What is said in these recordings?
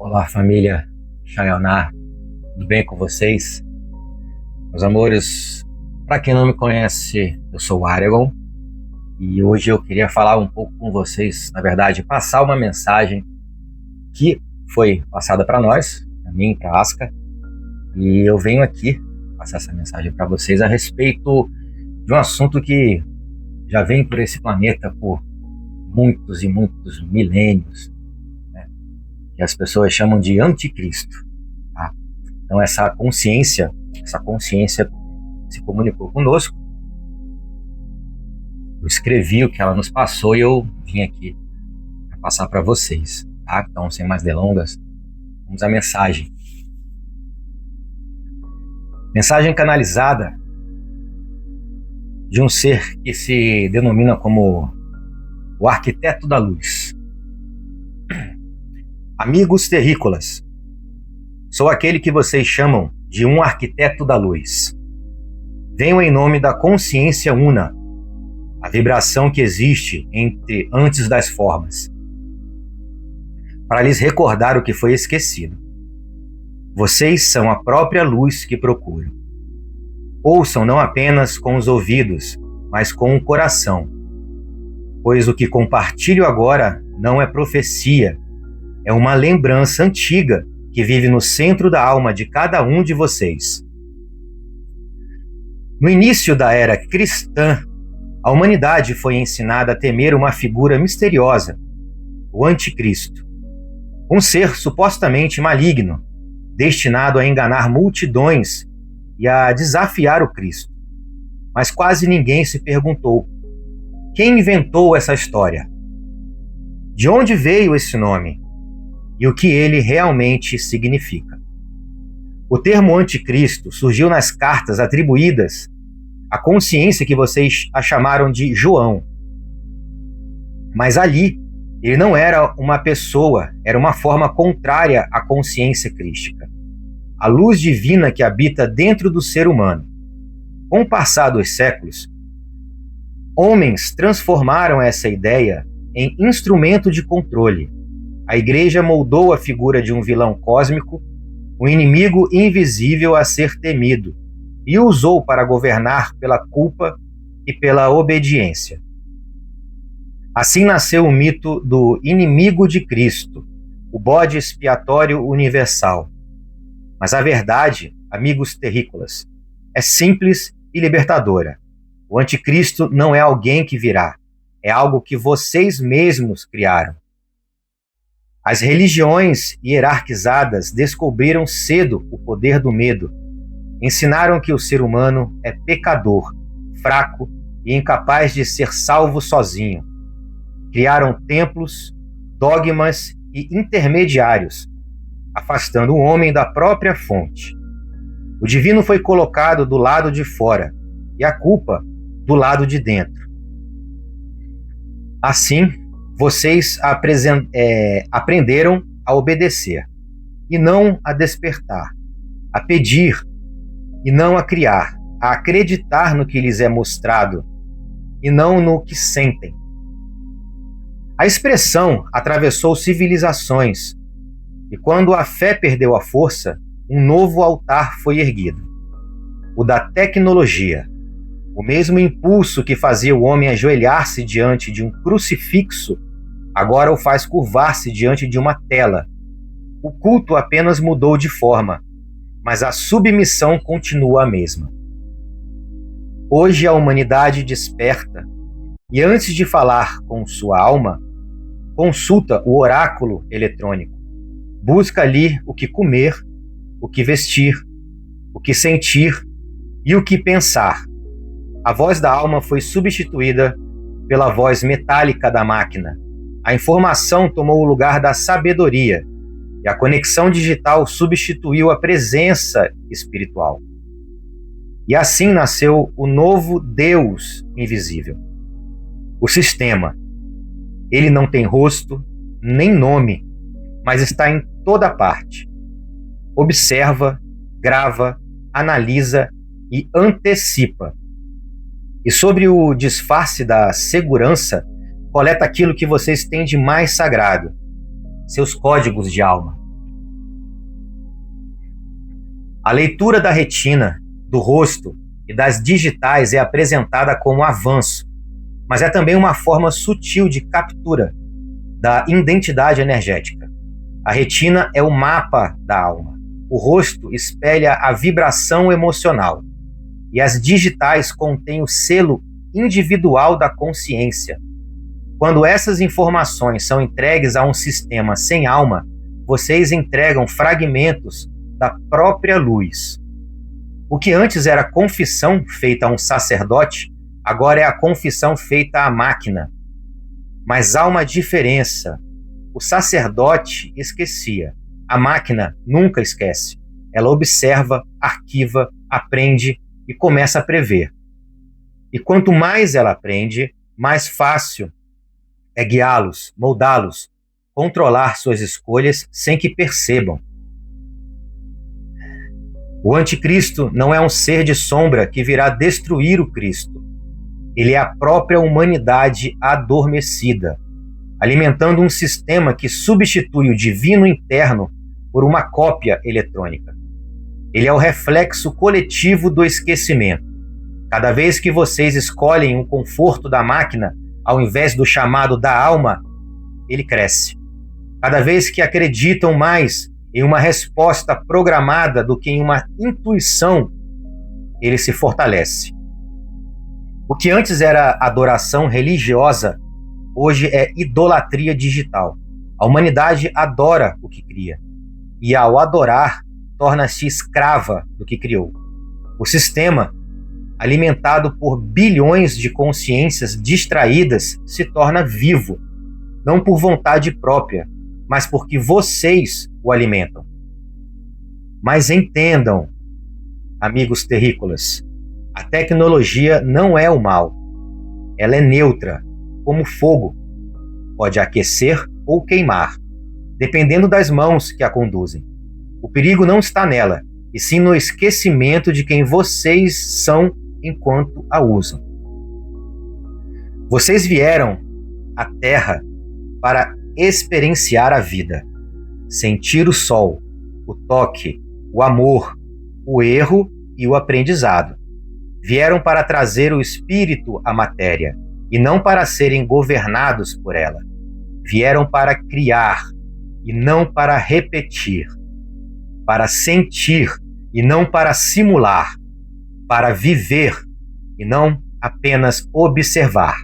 Olá, família Chayoná, tudo bem com vocês? Meus amores, para quem não me conhece, eu sou o Aragon e hoje eu queria falar um pouco com vocês, na verdade, passar uma mensagem que foi passada para nós, para mim, para a Aska, e eu venho aqui passar essa mensagem para vocês a respeito de um assunto que já vem por esse planeta por muitos e muitos milênios, que as pessoas chamam de anticristo. Tá? Então essa consciência se comunicou conosco. Eu escrevi o que ela nos passou e eu vim aqui para passar para vocês. Tá? Então, sem mais delongas, vamos à mensagem. Mensagem canalizada de um ser que se denomina como o arquiteto da luz. Amigos terrícolas, sou aquele que vocês chamam de um arquiteto da luz. Venho em nome da consciência una, a vibração que existe antes das formas, para lhes recordar o que foi esquecido. Vocês são a própria luz que procuro. Ouçam não apenas com os ouvidos, mas com o coração, pois o que compartilho agora não é profecia, é uma lembrança antiga que vive no centro da alma de cada um de vocês. No início da era cristã, a humanidade foi ensinada a temer uma figura misteriosa, o Anticristo, um ser supostamente maligno, destinado a enganar multidões e a desafiar o Cristo. Mas quase ninguém se perguntou: quem inventou essa história? De onde veio esse nome? E o que ele realmente significa? O termo anticristo surgiu nas cartas atribuídas à consciência que vocês a chamaram de João. Mas ali, ele não era uma pessoa, era uma forma contrária à consciência crística, a luz divina que habita dentro do ser humano. Com o passar dos séculos, homens transformaram essa ideia em instrumento de controle. A igreja moldou a figura de um vilão cósmico, um inimigo invisível a ser temido, e o usou para governar pela culpa e pela obediência. Assim nasceu o mito do inimigo de Cristo, o bode expiatório universal. Mas a verdade, amigos terrícolas, é simples e libertadora. O anticristo não é alguém que virá, é algo que vocês mesmos criaram. As religiões hierarquizadas descobriram cedo o poder do medo. Ensinaram que o ser humano é pecador, fraco e incapaz de ser salvo sozinho. Criaram templos, dogmas e intermediários, afastando o homem da própria fonte. O divino foi colocado do lado de fora e a culpa do lado de dentro. Assim, vocês aprenderam a obedecer, e não a despertar, a pedir, e não a criar, a acreditar no que lhes é mostrado, e não no que sentem. A expressão atravessou civilizações, e quando a fé perdeu a força, um novo altar foi erguido, o da tecnologia. O mesmo impulso que fazia o homem ajoelhar-se diante de um crucifixo, agora o faz curvar-se diante de uma tela. O culto apenas mudou de forma, mas a submissão continua a mesma. Hoje a humanidade desperta e, antes de falar com sua alma, consulta o oráculo eletrônico. Busca ali o que comer, o que vestir, o que sentir e o que pensar. A voz da alma foi substituída pela voz metálica da máquina. A informação tomou o lugar da sabedoria e a conexão digital substituiu a presença espiritual. E assim nasceu o novo Deus invisível. O sistema. Ele não tem rosto, nem nome, mas está em toda parte. Observa, grava, analisa e antecipa. E sobre o disfarce da segurança, coleta aquilo que vocês têm de mais sagrado, seus códigos de alma. A leitura da retina, do rosto e das digitais é apresentada como avanço, mas é também uma forma sutil de captura da identidade energética. A retina é o mapa da alma. O rosto espelha a vibração emocional. E as digitais contêm o selo individual da consciência. Quando essas informações são entregues a um sistema sem alma, vocês entregam fragmentos da própria luz. O que antes era confissão feita a um sacerdote, agora é a confissão feita à máquina. Mas há uma diferença. O sacerdote esquecia. A máquina nunca esquece. Ela observa, arquiva, aprende e começa a prever. E quanto mais ela aprende, mais fácil é guiá-los, moldá-los, controlar suas escolhas sem que percebam. O anticristo não é um ser de sombra que virá destruir o Cristo. Ele é a própria humanidade adormecida, alimentando um sistema que substitui o divino interno por uma cópia eletrônica. Ele é o reflexo coletivo do esquecimento. Cada vez que vocês escolhem o conforto da máquina, ao invés do chamado da alma, ele cresce. Cada vez que acreditam mais em uma resposta programada do que em uma intuição, ele se fortalece. O que antes era adoração religiosa, hoje é idolatria digital. A humanidade adora o que cria, e ao adorar, torna-se escrava do que criou. O sistema, alimentado por bilhões de consciências distraídas, se torna vivo, não por vontade própria, mas porque vocês o alimentam. Mas entendam, amigos terrícolas, a tecnologia não é o mal. Ela é neutra, como fogo. Pode aquecer ou queimar, dependendo das mãos que a conduzem. O perigo não está nela, e sim no esquecimento de quem vocês são enquanto a usam. Vocês vieram à Terra para experienciar a vida, sentir o sol, o toque, o amor, o erro e o aprendizado. Vieram para trazer o espírito à matéria, e não para serem governados por ela. Vieram para criar, e não para repetir. Para sentir, e não para simular. Para viver, e não apenas observar.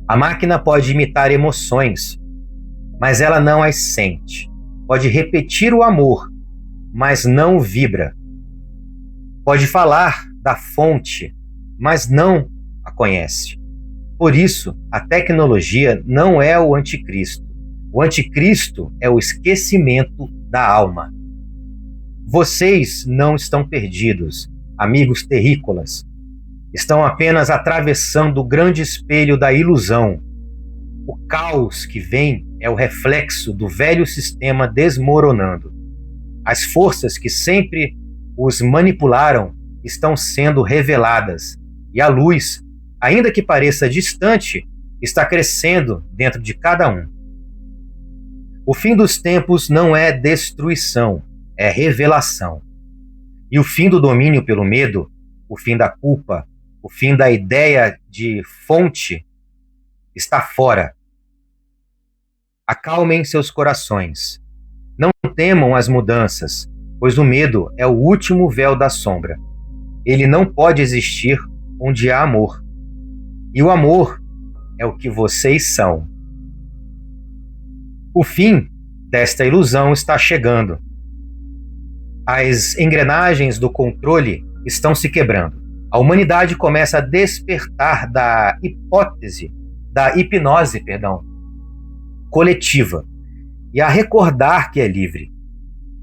A máquina pode imitar emoções, mas ela não as sente. Pode repetir o amor, mas não vibra. Pode falar da fonte, mas não a conhece. Por isso, a tecnologia não é o anticristo. O anticristo é o esquecimento da alma. Vocês não estão perdidos, amigos terrícolas. Estão apenas atravessando o grande espelho da ilusão. O caos que vem é o reflexo do velho sistema desmoronando. As forças que sempre os manipularam estão sendo reveladas, e a luz, ainda que pareça distante, está crescendo dentro de cada um. O fim dos tempos não é destruição, é revelação. E o fim do domínio pelo medo, o fim da culpa, o fim da ideia de fonte, está fora. Acalmem seus corações. Não temam as mudanças, pois o medo é o último véu da sombra. Ele não pode existir onde há amor. E o amor é o que vocês são. O fim desta ilusão está chegando. As engrenagens do controle estão se quebrando. A humanidade começa a despertar da hipnose coletiva, e a recordar que é livre.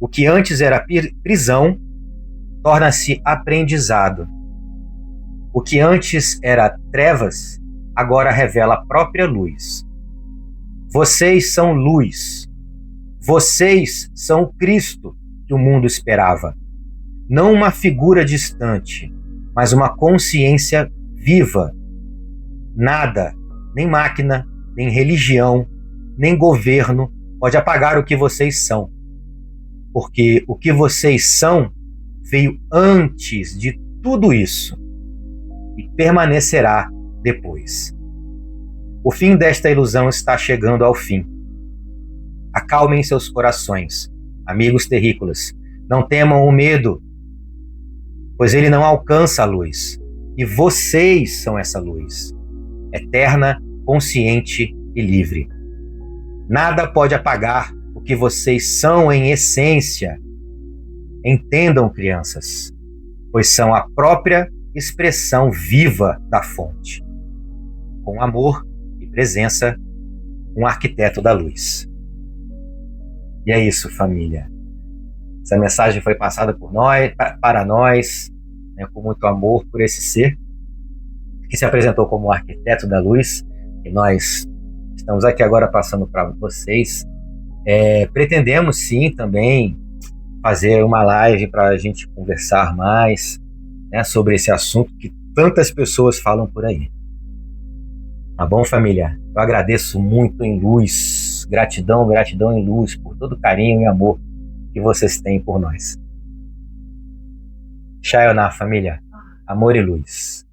O que antes era prisão torna-se aprendizado. O que antes era trevas, agora revela a própria luz. Vocês são luz. Vocês são o Cristo que o mundo esperava. Não uma figura distante, mas uma consciência viva. Nada, nem máquina, nem religião, nem governo pode apagar o que vocês são. porque o que vocês são veio antes de tudo isso e permanecerá depois. O fim desta ilusão está chegando ao fim. Acalmem seus corações, amigos terrícolas. Não temam o medo, pois ele não alcança a luz. E vocês são essa luz, eterna, consciente e livre. Nada pode apagar o que vocês são em essência. Entendam, crianças, pois são a própria expressão viva da fonte. Com amor e presença, um arquiteto da luz. E é isso, família. Essa mensagem foi passada por nós, para nós, né, com muito amor por esse ser que se apresentou como arquiteto da luz, e nós estamos aqui agora passando para vocês. Pretendemos sim também fazer uma live para a gente conversar mais, né, sobre esse assunto que tantas pessoas falam por aí. Tá bom, família? Eu agradeço muito em luz, gratidão em luz por todo o carinho e amor que vocês têm por nós. Sayonara, família. Amor e luz.